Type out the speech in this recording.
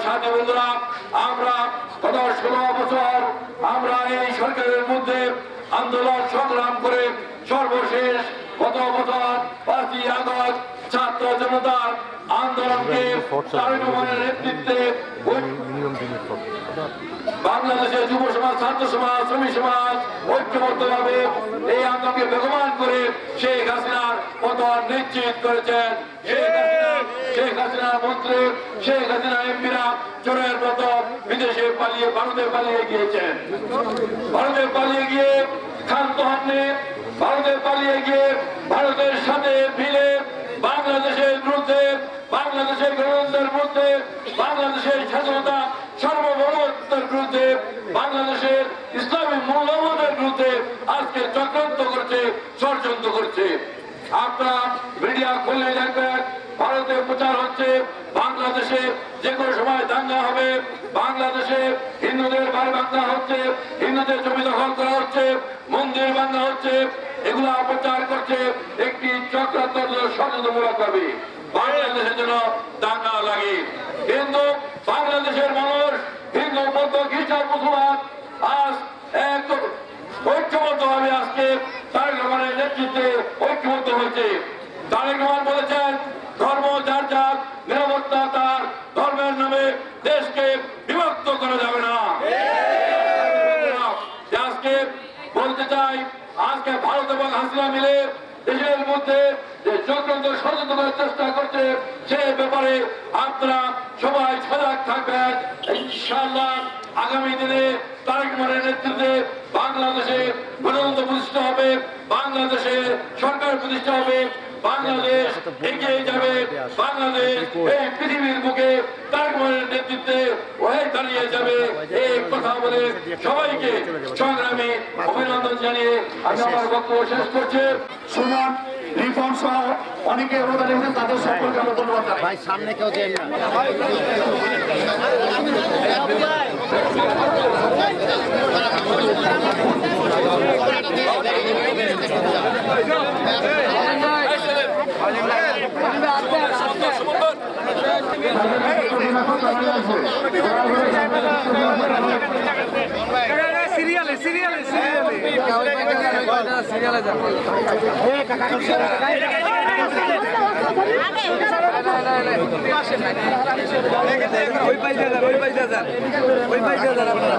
সাথী বন্ধুরা, আমরা গত 16 বছর আমরা এই সরকারের মধ্যে আন্দোলন সংগ্রাম করে সর্বশেষ গত বছর 5ই আগস্ট ছাত্র জনতার আন্দোলনকে নেতৃত্বে বাংলাদেশের যুব সমাজ, ছাত্র সমাজ, শ্রমিক সমাজ ঐক্যবদ্ধভাবে এই আন্দোলনকে বেগবান করে শেখ হাসিনার পতন নিশ্চিত করেছেন। শেখ হাসিনার মন্ত্রী, শেখ হাসিনা এমপিরা চোরের মতো বিদেশে পালিয়ে ভারতে পালিয়ে গিয়েছেন। ভারতে পালিয়ে গিয়ে ক্ষান্ত হননি। ভারতে পালিয়ে গিয়ে ভারতের সাথে মিলে বাংলাদেশের বিরুদ্ধে, বাংলাদেশের গণতন্ত্রের বিরুদ্ধে, বাংলাদেশের স্বাধীনতা সার্বভৌমত্বের বিরুদ্ধে, বাংলাদেশের ইসলামী মূল্যবোধের বিরুদ্ধে আজকে চক্রান্ত করছে, ষড়যন্ত্র করছে। আপনারা মিডিয়া খুললে দেখবেন ভারতে প্রচার হচ্ছে বাংলাদেশে যে কোনো সময় দাঙ্গা হবে, বাংলাদেশে হিন্দুদের বাড়ি ভাঙা হচ্ছে, হিন্দুদের জমি দখল করা হচ্ছে, মন্দির ভাঙা হচ্ছে, এগুলো প্রচার করছে একটি চক্রান্ত ষড়যন্ত্রমূলক ভাবে বাংলাদেশের জন্য দাঙ্গা লাগে। কিন্তু বাংলাদেশের মানুষ হিন্দু, বৌদ্ধ, খ্রিস্টান, মুসলমান আজ এক ঐক্যবদ্ধ ভাবে আজকে তারেক রহমানের নেতৃত্বে ঐক্যবদ্ধ হয়েছে। তারেক রহমান বলেছেন ধর্ম যার যার, নিরাপত্তা তার, ধর্মের নামে দেশকে বিভক্ত করা যাবে না। আজকে বলতে চাই, আজকে ভারত এবং হাসিনা মিলে দেশের মধ্যে যে চক্রান্ত ষড়যন্ত্র করার চেষ্টা করছে সে ব্যাপারে আপনারা সবাই সজাগ থাকবেন। ইনশাআল্লাহ আগামী দিনে তারেক রহমানের নেতৃত্বে বাংলাদেশে গণতন্ত্র প্রতিষ্ঠা হবে, বাংলাদেশে সরকার প্রতিষ্ঠা হবে, বাংলাদেশ এগিয়ে যাবে, বাংলাদেশ এই পৃথিবীর বুকে তারেক রহমানের নেতৃত্বে হয়ে দাঁড়িয়ে যাবে। এই কথা বলে সবাইকে সংগ্রামী অভিনন্দন জানিয়ে আমি আমার বক্তব্য শেষ করছি। সুমন, রিফন সহ অনেকে অবদান রেখেছেন, তাদের সকলকে আমরা ধন্যবাদ জানাই। ভাই সামনে কেউ দেন না। সিরিয়ালে সিরিয়ালে সিরিয়ালে যান। ওই পাইতে যান, ওই পাইতে যান, ওই পাইতে যান আপনারা।